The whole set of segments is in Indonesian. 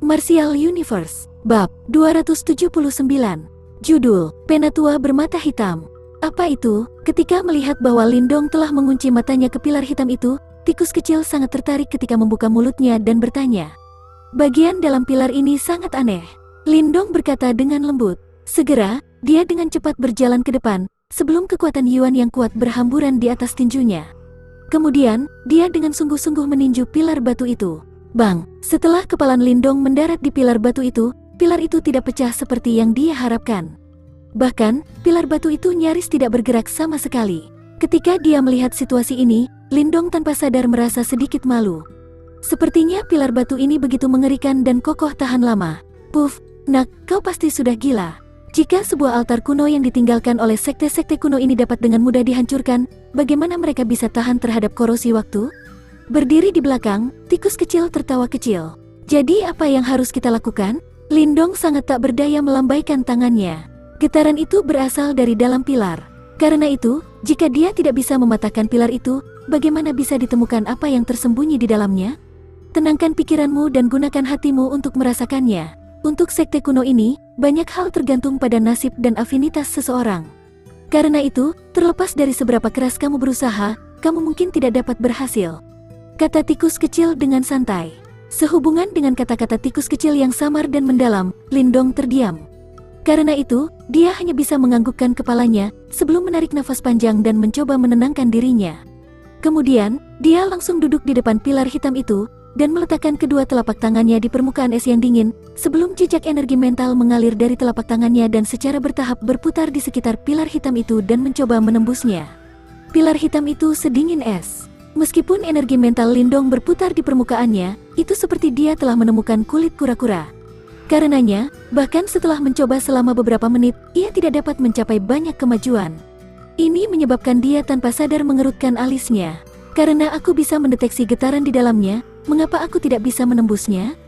Martial Universe, Bab 279. Judul, Penatua Bermata Hitam. Apa itu? Ketika melihat bahwa Lindong telah mengunci matanya ke pilar hitam itu, tikus kecil sangat tertarik ketika membuka mulutnya dan bertanya. Bagian dalam pilar ini sangat aneh. Lindong berkata dengan lembut. Segera, dia dengan cepat berjalan ke depan, sebelum kekuatan Yuan yang kuat berhamburan di atas tinjunya. Kemudian, dia dengan sungguh-sungguh meninju pilar batu itu. Bang! Setelah kepalan Lindong mendarat di pilar batu itu, pilar itu tidak pecah seperti yang dia harapkan. Bahkan, pilar batu itu nyaris tidak bergerak sama sekali. Ketika dia melihat situasi ini, Lindong tanpa sadar merasa sedikit malu. Sepertinya pilar batu ini begitu mengerikan dan kokoh tahan lama. Puff, nak, kau pasti sudah gila. Jika sebuah altar kuno yang ditinggalkan oleh sekte-sekte kuno ini dapat dengan mudah dihancurkan, bagaimana mereka bisa tahan terhadap korosi waktu? Berdiri di belakang, tikus kecil tertawa kecil. Jadi apa yang harus kita lakukan? Lindong sangat tak berdaya melambaikan tangannya. Getaran itu berasal dari dalam pilar. Karena itu, jika dia tidak bisa mematahkan pilar itu, bagaimana bisa ditemukan apa yang tersembunyi di dalamnya? Tenangkan pikiranmu dan gunakan hatimu untuk merasakannya. Untuk sekte kuno ini, banyak hal tergantung pada nasib dan afinitas seseorang. Karena itu, terlepas dari seberapa keras kamu berusaha, kamu mungkin tidak dapat berhasil. Kata tikus kecil dengan santai. Sehubungan dengan kata-kata tikus kecil yang samar dan mendalam, Lindong terdiam. Karena itu, dia hanya bisa menganggukkan kepalanya sebelum menarik nafas panjang dan mencoba menenangkan dirinya. Kemudian, dia langsung duduk di depan pilar hitam itu dan meletakkan kedua telapak tangannya di permukaan es yang dingin sebelum jejak energi mental mengalir dari telapak tangannya dan secara bertahap berputar di sekitar pilar hitam itu dan mencoba menembusnya. Pilar hitam itu sedingin es. Meskipun energi mental Lindong berputar di permukaannya, itu seperti dia telah menemukan kulit kura-kura. Karenanya, bahkan setelah mencoba selama beberapa menit, ia tidak dapat mencapai banyak kemajuan. Ini menyebabkan dia tanpa sadar mengerutkan alisnya. Karena aku bisa mendeteksi getaran di dalamnya, mengapa aku tidak bisa menembusnya?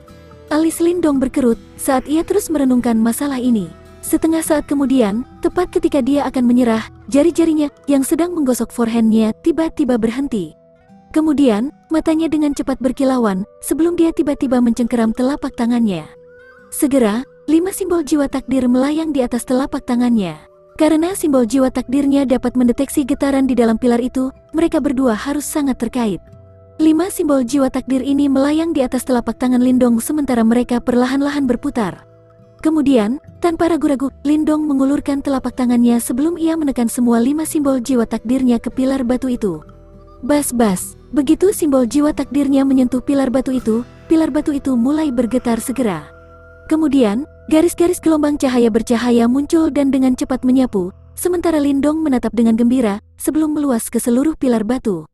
Alis Lindong berkerut saat ia terus merenungkan masalah ini. Setengah saat kemudian, tepat ketika dia akan menyerah, jari-jarinya yang sedang menggosok forehandnya tiba-tiba berhenti. Kemudian, matanya dengan cepat berkilauan, sebelum dia tiba-tiba mencengkeram telapak tangannya. Segera, 5 simbol jiwa takdir melayang di atas telapak tangannya. Karena simbol jiwa takdirnya dapat mendeteksi getaran di dalam pilar itu, mereka berdua harus sangat terkait. 5 simbol jiwa takdir ini melayang di atas telapak tangan Lindong sementara mereka perlahan-lahan berputar. Kemudian, tanpa ragu-ragu, Lindong mengulurkan telapak tangannya sebelum ia menekan semua 5 simbol jiwa takdirnya ke pilar batu itu. Bas-bas. Begitu simbol jiwa takdirnya menyentuh pilar batu itu mulai bergetar segera. Kemudian, garis-garis gelombang cahaya bercahaya muncul dan dengan cepat menyapu, sementara Lindong menatap dengan gembira sebelum meluas ke seluruh pilar batu.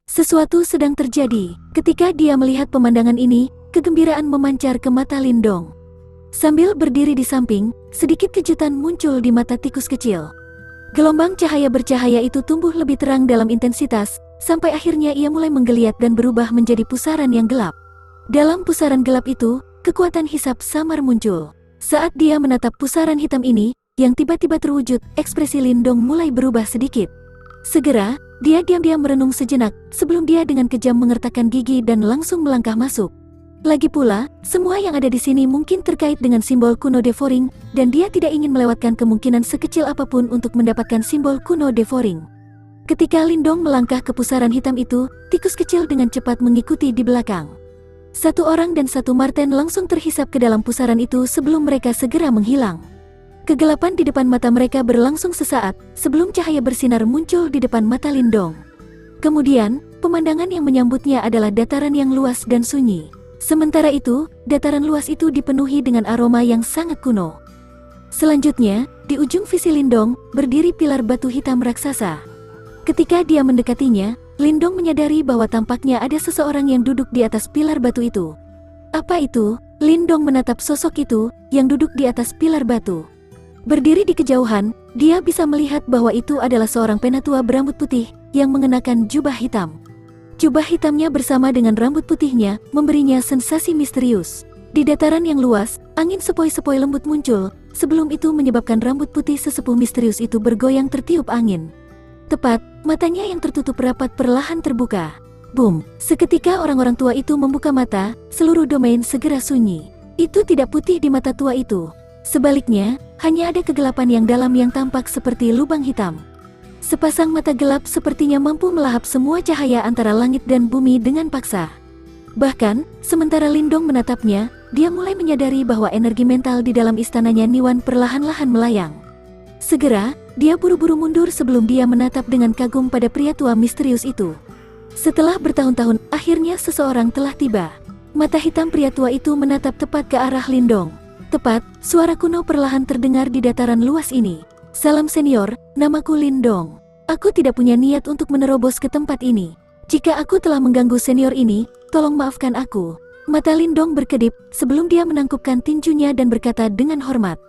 Sesuatu sedang terjadi. Ketika dia melihat pemandangan ini, kegembiraan memancar ke mata Lindong. Sambil berdiri di samping, sedikit kejutan muncul di mata tikus kecil. Gelombang cahaya bercahaya itu tumbuh lebih terang dalam intensitas, sampai akhirnya ia mulai menggeliat dan berubah menjadi pusaran yang gelap. Dalam pusaran gelap itu, kekuatan hisap samar muncul. Saat dia menatap pusaran hitam ini, yang tiba-tiba terwujud, ekspresi Lindong mulai berubah sedikit. Segera, dia diam-diam merenung sejenak, sebelum dia dengan kejam mengertakkan gigi dan langsung melangkah masuk. Lagi pula, semua yang ada di sini mungkin terkait dengan simbol kuno Devouring, dan dia tidak ingin melewatkan kemungkinan sekecil apapun untuk mendapatkan simbol kuno Devouring. Ketika Lindong melangkah ke pusaran hitam itu, tikus kecil dengan cepat mengikuti di belakang. 1 orang dan 1 marten langsung terhisap ke dalam pusaran itu sebelum mereka segera menghilang. Kegelapan di depan mata mereka berlangsung sesaat, sebelum cahaya bersinar muncul di depan mata Lindong. Kemudian, pemandangan yang menyambutnya adalah dataran yang luas dan sunyi. Sementara itu, dataran luas itu dipenuhi dengan aroma yang sangat kuno. Selanjutnya, di ujung visi Lindong, berdiri pilar batu hitam raksasa. Ketika dia mendekatinya, Lindong menyadari bahwa tampaknya ada seseorang yang duduk di atas pilar batu itu. Apa itu? Lindong menatap sosok itu, yang duduk di atas pilar batu. Berdiri di kejauhan, dia bisa melihat bahwa itu adalah seorang penatua berambut putih, yang mengenakan jubah hitam. Jubah hitamnya bersama dengan rambut putihnya, memberinya sensasi misterius. Di dataran yang luas, angin sepoi-sepoi lembut muncul, sebelum itu menyebabkan rambut putih sesepuh misterius itu bergoyang tertiup angin. Tepat, matanya yang tertutup rapat perlahan terbuka. Boom! Seketika orang-orang tua itu membuka mata, seluruh domain segera sunyi. Itu tidak putih di mata tua itu. Sebaliknya, hanya ada kegelapan yang dalam yang tampak seperti lubang hitam. Sepasang mata gelap sepertinya mampu melahap semua cahaya antara langit dan bumi dengan paksa. Bahkan, sementara Lindong menatapnya, dia mulai menyadari bahwa energi mental di dalam istananya Niwan perlahan-lahan melayang. Segera, dia buru-buru mundur sebelum dia menatap dengan kagum pada pria tua misterius itu. Setelah bertahun-tahun, akhirnya seseorang telah tiba. Mata hitam pria tua itu menatap tepat ke arah Lindong. Tepat, suara kuno perlahan terdengar di dataran luas ini. Salam senior, namaku Lindong. Aku tidak punya niat untuk menerobos ke tempat ini. Jika aku telah mengganggu senior ini, tolong maafkan aku. Mata Lindong berkedip sebelum dia menangkupkan tinjunya dan berkata dengan hormat.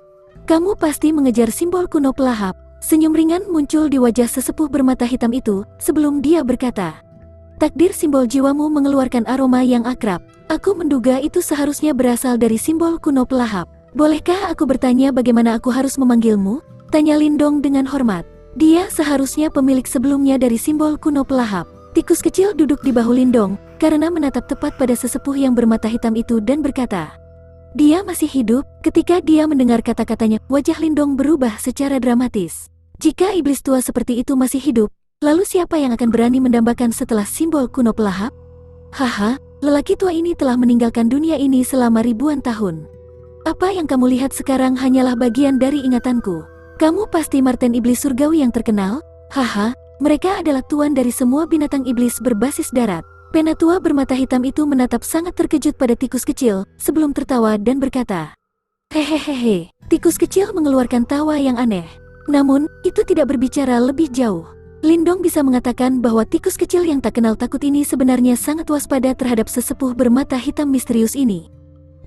Kamu pasti mengejar simbol kuno pelahap. Senyum ringan muncul di wajah sesepuh bermata hitam itu sebelum dia berkata. Takdir simbol jiwamu mengeluarkan aroma yang akrab. Aku menduga itu seharusnya berasal dari simbol kuno pelahap. Bolehkah aku bertanya bagaimana aku harus memanggilmu? Tanya Lindong dengan hormat. Dia seharusnya pemilik sebelumnya dari simbol kuno pelahap. Tikus kecil duduk di bahu Lindong karena menatap tepat pada sesepuh yang bermata hitam itu dan berkata. Dia masih hidup. Ketika dia mendengar kata-katanya, wajah Lindong berubah secara dramatis. Jika iblis tua seperti itu masih hidup, lalu siapa yang akan berani mendambakan setelah simbol kuno pelahap? Haha, lelaki tua ini telah meninggalkan dunia ini selama ribuan tahun. Apa yang kamu lihat sekarang hanyalah bagian dari ingatanku. Kamu pasti Marten iblis surgawi yang terkenal? Haha, mereka adalah tuan dari semua binatang iblis berbasis darat. Penatua bermata hitam itu menatap sangat terkejut pada tikus kecil sebelum tertawa dan berkata, hehehehe, tikus kecil mengeluarkan tawa yang aneh. Namun, itu tidak berbicara lebih jauh. Lindong bisa mengatakan bahwa tikus kecil yang tak kenal takut ini sebenarnya sangat waspada terhadap sesepuh bermata hitam misterius ini.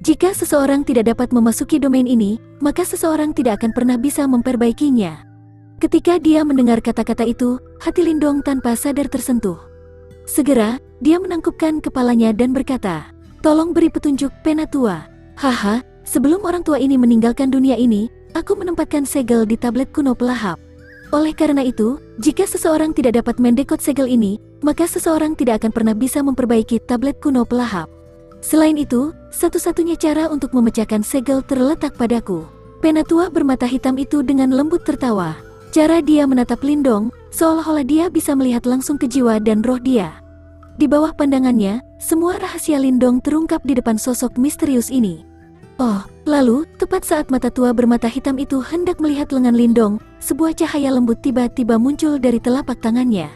Jika seseorang tidak dapat memasuki domain ini, maka seseorang tidak akan pernah bisa memperbaikinya. Ketika dia mendengar kata-kata itu, hati Lindong tanpa sadar tersentuh. Segera, dia menangkupkan kepalanya dan berkata, tolong beri petunjuk, Penatua. Haha, sebelum orang tua ini meninggalkan dunia ini, aku menempatkan segel di tablet kuno pelahap. Oleh karena itu, jika seseorang tidak dapat mendekod segel ini, maka seseorang tidak akan pernah bisa memperbaiki tablet kuno pelahap. Selain itu, satu-satunya cara untuk memecahkan segel terletak padaku. Penatua bermata hitam itu dengan lembut tertawa. Cara dia menatap Lindong, seolah-olah dia bisa melihat langsung ke jiwa dan roh dia. Di bawah pandangannya, semua rahasia Lindong terungkap di depan sosok misterius ini. Oh, lalu, tepat saat mata tua bermata hitam itu hendak melihat lengan Lindong, sebuah cahaya lembut tiba-tiba muncul dari telapak tangannya.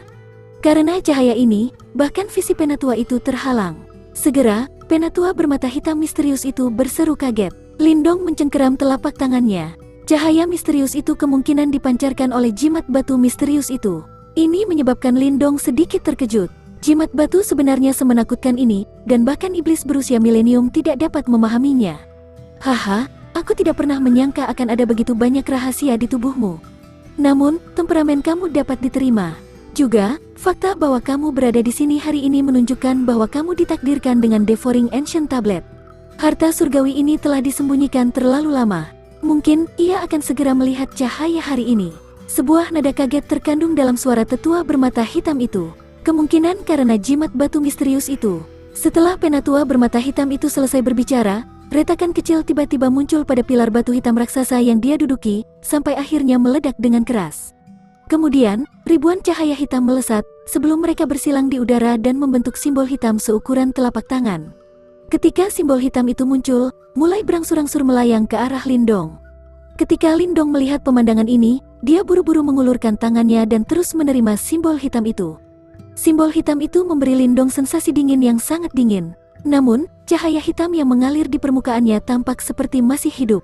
Karena cahaya ini, bahkan visi Penatua itu terhalang. Segera, Penatua bermata hitam misterius itu berseru kaget. Lindong mencengkeram telapak tangannya. Cahaya misterius itu kemungkinan dipancarkan oleh jimat batu misterius itu. Ini menyebabkan Lindong sedikit terkejut. Jimat batu sebenarnya semenakutkan ini, dan bahkan iblis berusia milenium tidak dapat memahaminya. Haha, aku tidak pernah menyangka akan ada begitu banyak rahasia di tubuhmu. Namun, temperamen kamu dapat diterima. Juga, fakta bahwa kamu berada di sini hari ini menunjukkan bahwa kamu ditakdirkan dengan Devouring Ancient Tablet. Harta surgawi ini telah disembunyikan terlalu lama. Mungkin, ia akan segera melihat cahaya hari ini. Sebuah nada kaget terkandung dalam suara tetua bermata hitam itu. Kemungkinan karena jimat batu misterius itu. Setelah Penatua bermata hitam itu selesai berbicara, retakan kecil tiba-tiba muncul pada pilar batu hitam raksasa yang dia duduki, sampai akhirnya meledak dengan keras. Kemudian, ribuan cahaya hitam melesat, sebelum mereka bersilang di udara dan membentuk simbol hitam seukuran telapak tangan. Ketika simbol hitam itu muncul, mulai berangsur-angsur melayang ke arah Lindong. Ketika Lindong melihat pemandangan ini, dia buru-buru mengulurkan tangannya dan terus menerima simbol hitam itu. Simbol hitam itu memberi Lindong sensasi dingin yang sangat dingin. Namun, cahaya hitam yang mengalir di permukaannya tampak seperti masih hidup.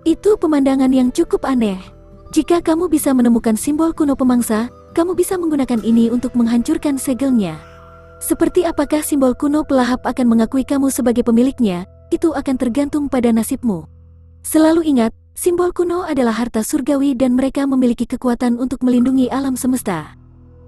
Itu pemandangan yang cukup aneh. Jika kamu bisa menemukan simbol kuno pemangsa, kamu bisa menggunakan ini untuk menghancurkan segelnya. Seperti apakah simbol kuno pelahap akan mengakui kamu sebagai pemiliknya, itu akan tergantung pada nasibmu. Selalu ingat, simbol kuno adalah harta surgawi dan mereka memiliki kekuatan untuk melindungi alam semesta.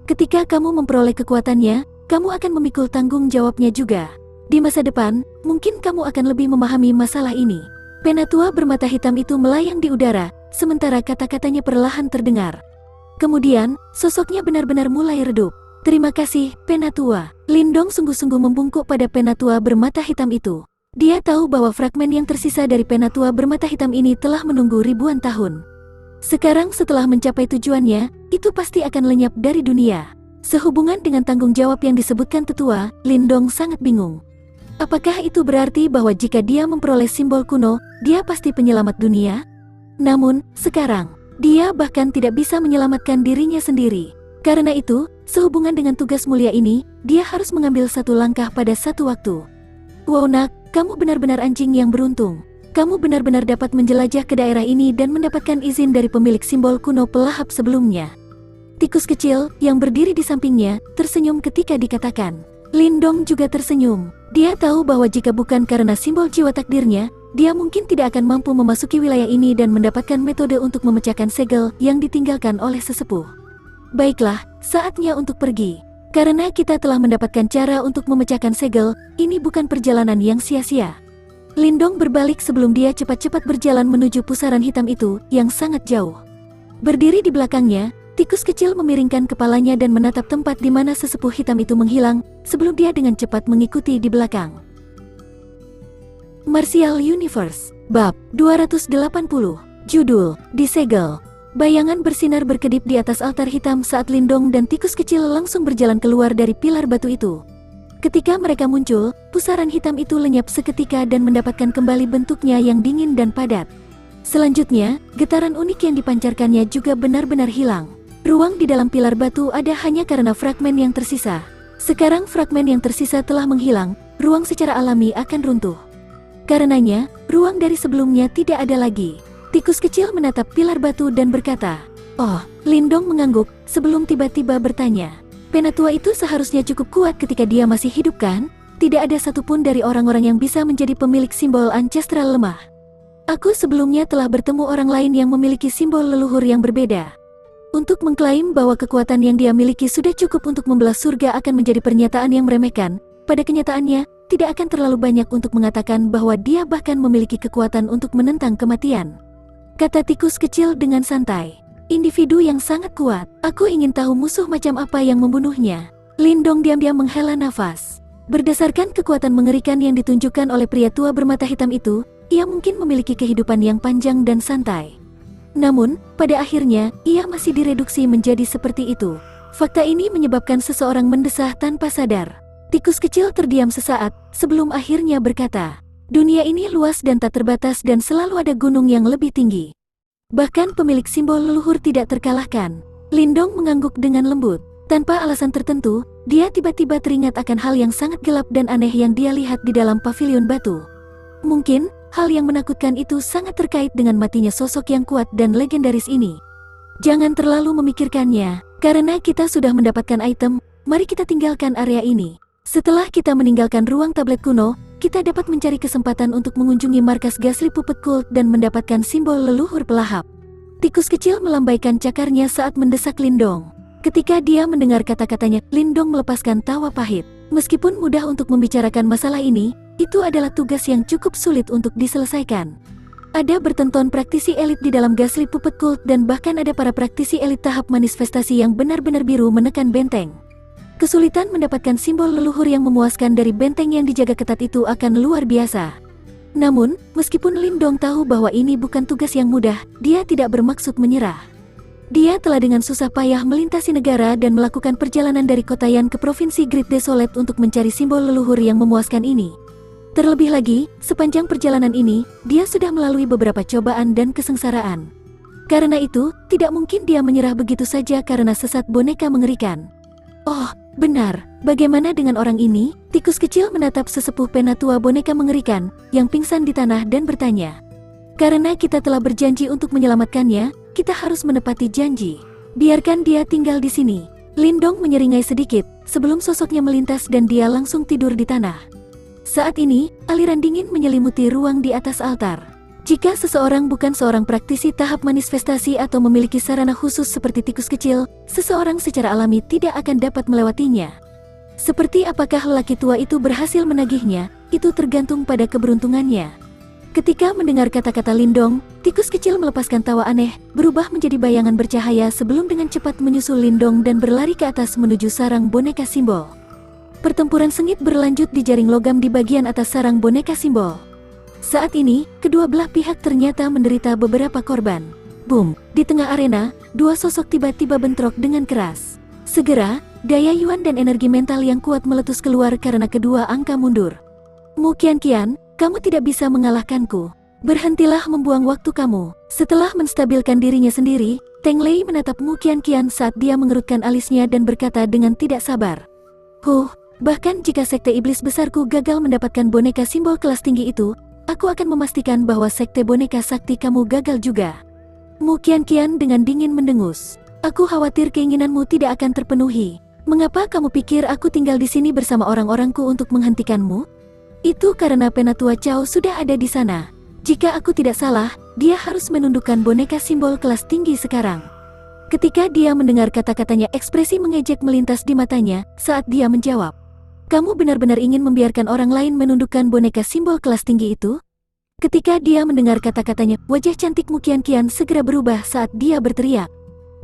Ketika kamu memperoleh kekuatannya, kamu akan memikul tanggung jawabnya juga. Di masa depan, mungkin kamu akan lebih memahami masalah ini. Penatua bermata hitam itu melayang di udara, sementara kata-katanya perlahan terdengar. Kemudian, sosoknya benar-benar mulai redup. Terima kasih, Penatua. Lindong sungguh-sungguh membungkuk pada Penatua bermata hitam itu. Dia tahu bahwa fragmen yang tersisa dari Penatua bermata hitam ini telah menunggu ribuan tahun. Sekarang setelah mencapai tujuannya, itu pasti akan lenyap dari dunia. Sehubungan dengan tanggung jawab yang disebutkan tetua, Lindong sangat bingung. Apakah itu berarti bahwa jika dia memperoleh simbol kuno, dia pasti penyelamat dunia? Namun, sekarang, dia bahkan tidak bisa menyelamatkan dirinya sendiri. Karena itu, sehubungan dengan tugas mulia ini, dia harus mengambil satu langkah pada satu waktu. Wow nak, kamu benar-benar anjing yang beruntung. Kamu benar-benar dapat menjelajah ke daerah ini dan mendapatkan izin dari pemilik simbol kuno pelahap sebelumnya. Tikus kecil, yang berdiri di sampingnya, tersenyum ketika dikatakan. Lindong juga tersenyum. Dia tahu bahwa jika bukan karena simbol jiwa takdirnya, dia mungkin tidak akan mampu memasuki wilayah ini dan mendapatkan metode untuk memecahkan segel yang ditinggalkan oleh sesepuh. Baiklah, saatnya untuk pergi. Karena kita telah mendapatkan cara untuk memecahkan segel, ini bukan perjalanan yang sia-sia. Lindong berbalik sebelum dia cepat-cepat berjalan menuju pusaran hitam itu yang sangat jauh. Berdiri di belakangnya, tikus kecil memiringkan kepalanya dan menatap tempat di mana sesepuh hitam itu menghilang, sebelum dia dengan cepat mengikuti di belakang. Martial Universe, Bab 280, Judul, Disegel. Bayangan bersinar berkedip di atas altar hitam saat Lindong dan tikus kecil langsung berjalan keluar dari pilar batu itu. Ketika mereka muncul, pusaran hitam itu lenyap seketika dan mendapatkan kembali bentuknya yang dingin dan padat. Selanjutnya, getaran unik yang dipancarkannya juga benar-benar hilang. Ruang di dalam pilar batu ada hanya karena fragmen yang tersisa. Sekarang fragmen yang tersisa telah menghilang, ruang secara alami akan runtuh. Karenanya, ruang dari sebelumnya tidak ada lagi. Tikus kecil menatap pilar batu dan berkata, "Oh," Lindong mengangguk sebelum tiba-tiba bertanya, "Penatua itu seharusnya cukup kuat ketika dia masih hidup kan? Tidak ada satupun dari orang-orang yang bisa menjadi pemilik simbol ancestral lemah. Aku sebelumnya telah bertemu orang lain yang memiliki simbol leluhur yang berbeda. Untuk mengklaim bahwa kekuatan yang dia miliki sudah cukup untuk membelah surga akan menjadi pernyataan yang meremehkan. Pada kenyataannya, tidak akan terlalu banyak untuk mengatakan bahwa dia bahkan memiliki kekuatan untuk menentang kematian," kata tikus kecil dengan santai. "Individu yang sangat kuat. Aku ingin tahu musuh macam apa yang membunuhnya." Lindong diam-diam menghela nafas. Berdasarkan kekuatan mengerikan yang ditunjukkan oleh pria tua bermata hitam itu, ia mungkin memiliki kehidupan yang panjang dan santai. Namun, pada akhirnya, ia masih direduksi menjadi seperti itu. Fakta ini menyebabkan seseorang mendesah tanpa sadar. Tikus kecil terdiam sesaat, sebelum akhirnya berkata, "Dunia ini luas dan tak terbatas dan selalu ada gunung yang lebih tinggi. Bahkan pemilik simbol leluhur tidak terkalahkan." Lindong mengangguk dengan lembut. Tanpa alasan tertentu, dia tiba-tiba teringat akan hal yang sangat gelap dan aneh yang dia lihat di dalam pavilion batu. Mungkin, hal yang menakutkan itu sangat terkait dengan matinya sosok yang kuat dan legendaris ini. Jangan terlalu memikirkannya, karena kita sudah mendapatkan item, mari kita tinggalkan area ini. Setelah kita meninggalkan ruang tablet kuno, kita dapat mencari kesempatan untuk mengunjungi markas Ghastly Puppet Cult dan mendapatkan simbol leluhur pelahap. Tikus kecil melambaikan cakarnya saat mendesak Lindong. Ketika dia mendengar kata-katanya, Lindong melepaskan tawa pahit. Meskipun mudah untuk membicarakan masalah ini, itu adalah tugas yang cukup sulit untuk diselesaikan. Ada bertonton praktisi elit di dalam Ghastly Puppet Cult dan bahkan ada para praktisi elit tahap manifestasi yang benar-benar biru menekan benteng. Kesulitan mendapatkan simbol leluhur yang memuaskan dari benteng yang dijaga ketat itu akan luar biasa. Namun, meskipun Lindong tahu bahwa ini bukan tugas yang mudah, dia tidak bermaksud menyerah. Dia telah dengan susah payah melintasi negara dan melakukan perjalanan dari kota Yan ke provinsi Great Desolate untuk mencari simbol leluhur yang memuaskan ini. Terlebih lagi, sepanjang perjalanan ini, dia sudah melalui beberapa cobaan dan kesengsaraan. Karena itu, tidak mungkin dia menyerah begitu saja karena sesat boneka mengerikan. "Oh, benar. Bagaimana dengan orang ini?" Tikus kecil menatap sesepuh penatua boneka mengerikan yang pingsan di tanah dan bertanya. "Karena kita telah berjanji untuk menyelamatkannya, kita harus menepati janji. Biarkan dia tinggal di sini." Lindong menyeringai sedikit sebelum sosoknya melintas dan dia langsung tidur di tanah. Saat ini, aliran dingin menyelimuti ruang di atas altar. Jika seseorang bukan seorang praktisi tahap manifestasi atau memiliki sarana khusus seperti tikus kecil, seseorang secara alami tidak akan dapat melewatinya. Seperti apakah lelaki tua itu berhasil menagihnya, itu tergantung pada keberuntungannya. Ketika mendengar kata-kata Lindong, tikus kecil melepaskan tawa aneh, berubah menjadi bayangan bercahaya sebelum dengan cepat menyusul Lindong dan berlari ke atas menuju sarang boneka simbol. Pertempuran sengit berlanjut di jaring logam di bagian atas sarang boneka simbol. Saat ini, kedua belah pihak ternyata menderita beberapa korban. Boom! Di tengah arena, dua sosok tiba-tiba bentrok dengan keras. Segera, daya Yuan dan energi mental yang kuat meletus keluar karena kedua angka mundur. Mu Qianqian, kamu tidak bisa mengalahkanku. Berhentilah membuang waktu kamu. Setelah menstabilkan dirinya sendiri, Teng Lei menatap Mu Qianqian saat dia mengerutkan alisnya dan berkata dengan tidak sabar. Bahkan jika sekte iblis besarku gagal mendapatkan boneka simbol kelas tinggi itu, aku akan memastikan bahwa sekte boneka sakti kamu gagal juga. Mu Qianqian dengan dingin mendengus. Aku khawatir keinginanmu tidak akan terpenuhi. Mengapa kamu pikir aku tinggal di sini bersama orang-orangku untuk menghentikanmu? Itu karena Penatua Chao sudah ada di sana. Jika aku tidak salah, dia harus menundukkan boneka simbol kelas tinggi sekarang. Ketika dia mendengar kata-katanya, ekspresi mengejek melintas di matanya saat dia menjawab. Kamu benar-benar ingin membiarkan orang lain menundukkan boneka simbol kelas tinggi itu? Ketika dia mendengar kata-katanya, wajah cantik Mu Qianqian segera berubah saat dia berteriak.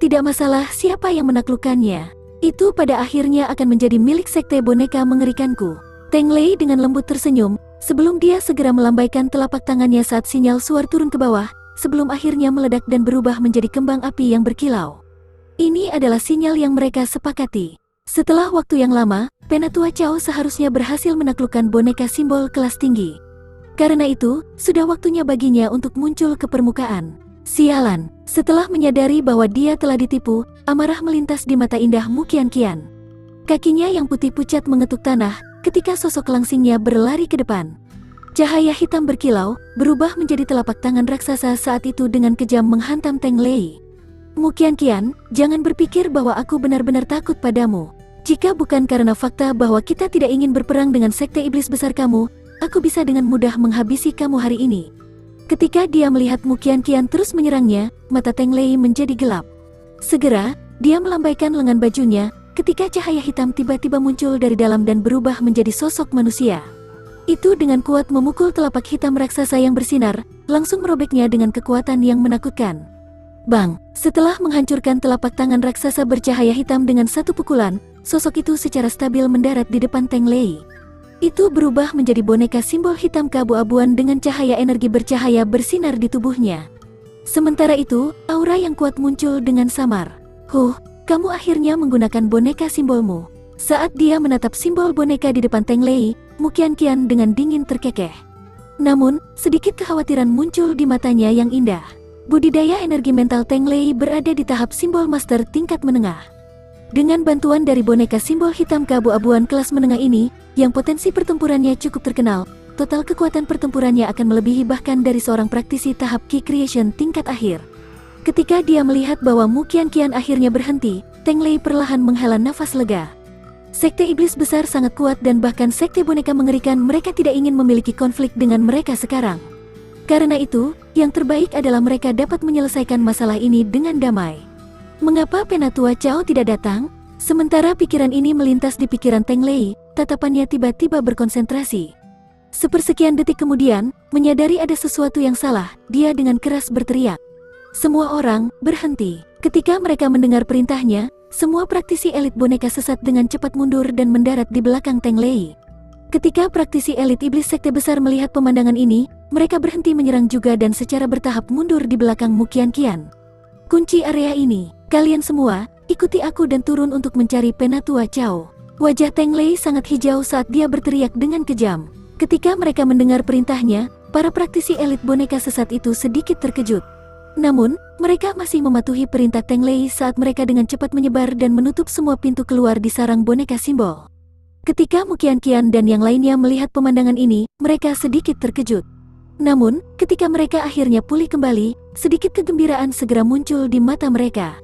Tidak masalah siapa yang menaklukkannya. Itu pada akhirnya akan menjadi milik sekte boneka mengerikanku. Teng Lei dengan lembut tersenyum, sebelum dia segera melambaikan telapak tangannya saat sinyal suar turun ke bawah, sebelum akhirnya meledak dan berubah menjadi kembang api yang berkilau. Ini adalah sinyal yang mereka sepakati. Setelah waktu yang lama, Penatua Chao seharusnya berhasil menaklukkan boneka simbol kelas tinggi. Karena itu, sudah waktunya baginya untuk muncul ke permukaan. Sialan, setelah menyadari bahwa dia telah ditipu, amarah melintas di mata indah Mu Qianqian. Kakinya yang putih pucat mengetuk tanah ketika sosok langsingnya berlari ke depan. Cahaya hitam berkilau, berubah menjadi telapak tangan raksasa saat itu dengan kejam menghantam Teng Lei. Mu Qianqian, jangan berpikir bahwa aku benar-benar takut padamu. Jika bukan karena fakta bahwa kita tidak ingin berperang dengan sekte iblis besar kamu, aku bisa dengan mudah menghabisi kamu hari ini. Ketika dia melihat Mu Qianqian terus menyerangnya, mata Teng Lei menjadi gelap. Segera, dia melambaikan lengan bajunya, ketika cahaya hitam tiba-tiba muncul dari dalam dan berubah menjadi sosok manusia. Itu dengan kuat memukul telapak hitam raksasa yang bersinar, langsung merobeknya dengan kekuatan yang menakutkan. Bang! Setelah menghancurkan telapak tangan raksasa bercahaya hitam dengan satu pukulan, sosok itu secara stabil mendarat di depan Teng Lei. Itu berubah menjadi boneka simbol hitam keabu-abuan dengan cahaya energi bercahaya bersinar di tubuhnya. Sementara itu, aura yang kuat muncul dengan samar. Kamu akhirnya menggunakan boneka simbolmu. Saat dia menatap simbol boneka di depan Teng Lei, Mu Qianqian dengan dingin terkekeh. Namun, sedikit kekhawatiran muncul di matanya yang indah. Budidaya energi mental Teng Lei berada di tahap simbol master tingkat menengah. Dengan bantuan dari boneka simbol hitam keabu-abuan kelas menengah ini, yang potensi pertempurannya cukup terkenal, total kekuatan pertempurannya akan melebihi bahkan dari seorang praktisi tahap Ki Creation tingkat akhir. Ketika dia melihat bahwa Mu Qianqian akhirnya berhenti, Teng Lei perlahan menghela nafas lega. Sekte iblis besar sangat kuat dan bahkan sekte boneka mengerikan mereka tidak ingin memiliki konflik dengan mereka sekarang. Karena itu, yang terbaik adalah mereka dapat menyelesaikan masalah ini dengan damai. Mengapa Penatua Chao tidak datang? Sementara pikiran ini melintas di pikiran Teng Lei, tatapannya tiba-tiba berkonsentrasi. Sepersekian detik kemudian, menyadari ada sesuatu yang salah, dia dengan keras berteriak. Semua orang berhenti. Ketika mereka mendengar perintahnya, semua praktisi elit boneka sesat dengan cepat mundur dan mendarat di belakang Teng Lei. Ketika praktisi elit iblis sekte besar melihat pemandangan ini, mereka berhenti menyerang juga dan secara bertahap mundur di belakang Mu Qianqian. Kunci area ini, kalian semua, ikuti aku dan turun untuk mencari Penatua Chao. Wajah Teng Lei sangat hijau saat dia berteriak dengan kejam. Ketika mereka mendengar perintahnya, para praktisi elit boneka sesat itu sedikit terkejut. Namun, mereka masih mematuhi perintah Teng Lei saat mereka dengan cepat menyebar dan menutup semua pintu keluar di sarang boneka simbol. Ketika Mu Qianqian dan yang lainnya melihat pemandangan ini, mereka sedikit terkejut. Namun, ketika mereka akhirnya pulih kembali, sedikit kegembiraan segera muncul di mata mereka.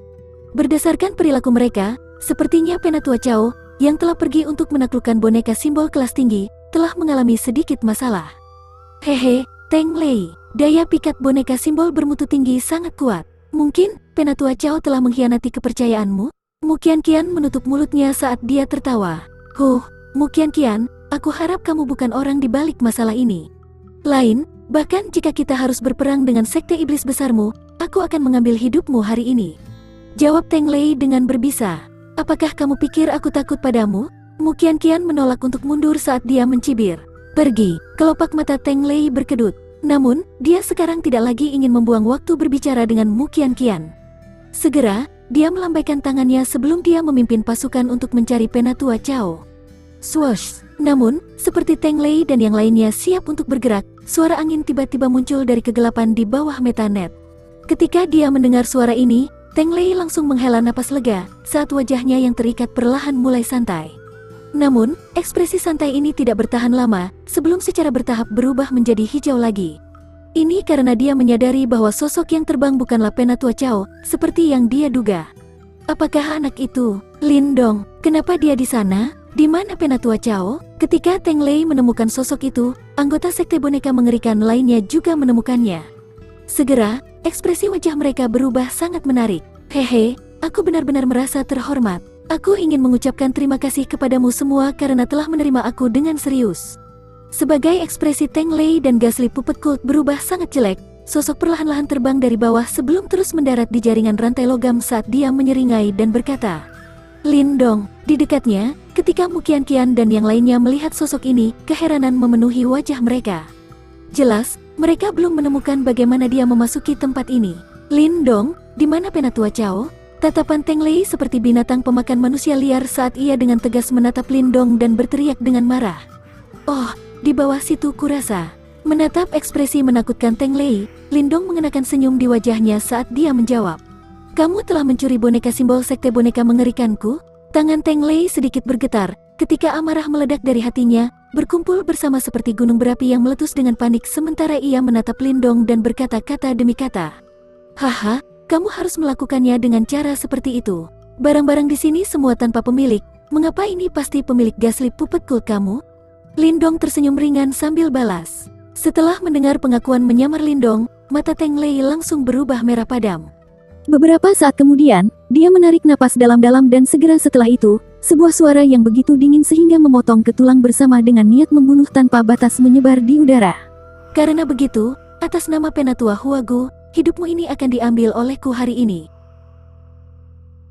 Berdasarkan perilaku mereka, sepertinya Penatua Chao, yang telah pergi untuk menaklukkan boneka simbol kelas tinggi, telah mengalami sedikit masalah. Hehe, Teng Lei. Daya pikat boneka simbol bermutu tinggi sangat kuat. Mungkin, Penatua Chao telah mengkhianati kepercayaanmu? Mu Qianqian menutup mulutnya saat dia tertawa. Mu Qianqian, aku harap kamu bukan orang di balik masalah ini. Bahkan jika kita harus berperang dengan sekte iblis besarmu, aku akan mengambil hidupmu hari ini. Jawab Teng Lei dengan berbisa. Apakah kamu pikir aku takut padamu? Mu Qianqian menolak untuk mundur saat dia mencibir. Pergi, kelopak mata Teng Lei berkedut. Namun, dia sekarang tidak lagi ingin membuang waktu berbicara dengan Mu Qianqian. Segera, dia melambaikan tangannya sebelum dia memimpin pasukan untuk mencari Penatua Cao. Swoosh! Namun, seperti Teng Lei dan yang lainnya siap untuk bergerak, suara angin tiba-tiba muncul dari kegelapan di bawah metanet. Ketika dia mendengar suara ini, Teng Lei langsung menghela napas lega saat wajahnya yang terikat perlahan mulai santai. Namun, ekspresi santai ini tidak bertahan lama sebelum secara bertahap berubah menjadi hijau lagi. Ini karena dia menyadari bahwa sosok yang terbang bukanlah Penatua Cao seperti yang dia duga. Apakah anak itu Lindong? Kenapa dia di sana? Di mana Penatua Cao? Ketika Teng Lei menemukan sosok itu, anggota sekte boneka mengerikan lainnya juga menemukannya. Segera, ekspresi wajah mereka berubah sangat menarik. Hehe, aku benar-benar merasa terhormat. Aku ingin mengucapkan terima kasih kepadamu semua karena telah menerima aku dengan serius. Sebagai ekspresi Teng Lei dan Ghastly Puppet Cult berubah sangat jelek, sosok perlahan-lahan terbang dari bawah sebelum terus mendarat di jaringan rantai logam saat dia menyeringai dan berkata, Lindong. Di dekatnya, ketika Mu Qianqian dan yang lainnya melihat sosok ini, keheranan memenuhi wajah mereka. Jelas, mereka belum menemukan bagaimana dia memasuki tempat ini. Lindong, di mana Penatua Cao? Tatapan Teng Lei seperti binatang pemakan manusia liar saat ia dengan tegas menatap Lindong dan berteriak dengan marah. Oh, di bawah situ kurasa. Menatap ekspresi menakutkan Teng Lei, Lindong mengenakan senyum di wajahnya saat dia menjawab. Kamu telah mencuri boneka simbol sekte boneka mengerikanku? Tangan Teng Lei sedikit bergetar, ketika amarah meledak dari hatinya, berkumpul bersama seperti gunung berapi yang meletus dengan panik sementara ia menatap Lindong dan berkata kata demi kata. Haha. Kamu harus melakukannya dengan cara seperti itu. Barang-barang di sini semua tanpa pemilik. Mengapa ini pasti pemilik Ghastly Puppet Cult kamu? Lindong tersenyum ringan sambil balas. Setelah mendengar pengakuan menyamar Lindong, mata Teng Lei langsung berubah merah padam. Beberapa saat kemudian, dia menarik napas dalam-dalam dan segera setelah itu, sebuah suara yang begitu dingin sehingga memotong ke tulang bersama dengan niat membunuh tanpa batas menyebar di udara. Karena begitu, atas nama Penatua Huagu, hidupmu ini akan diambil olehku hari ini.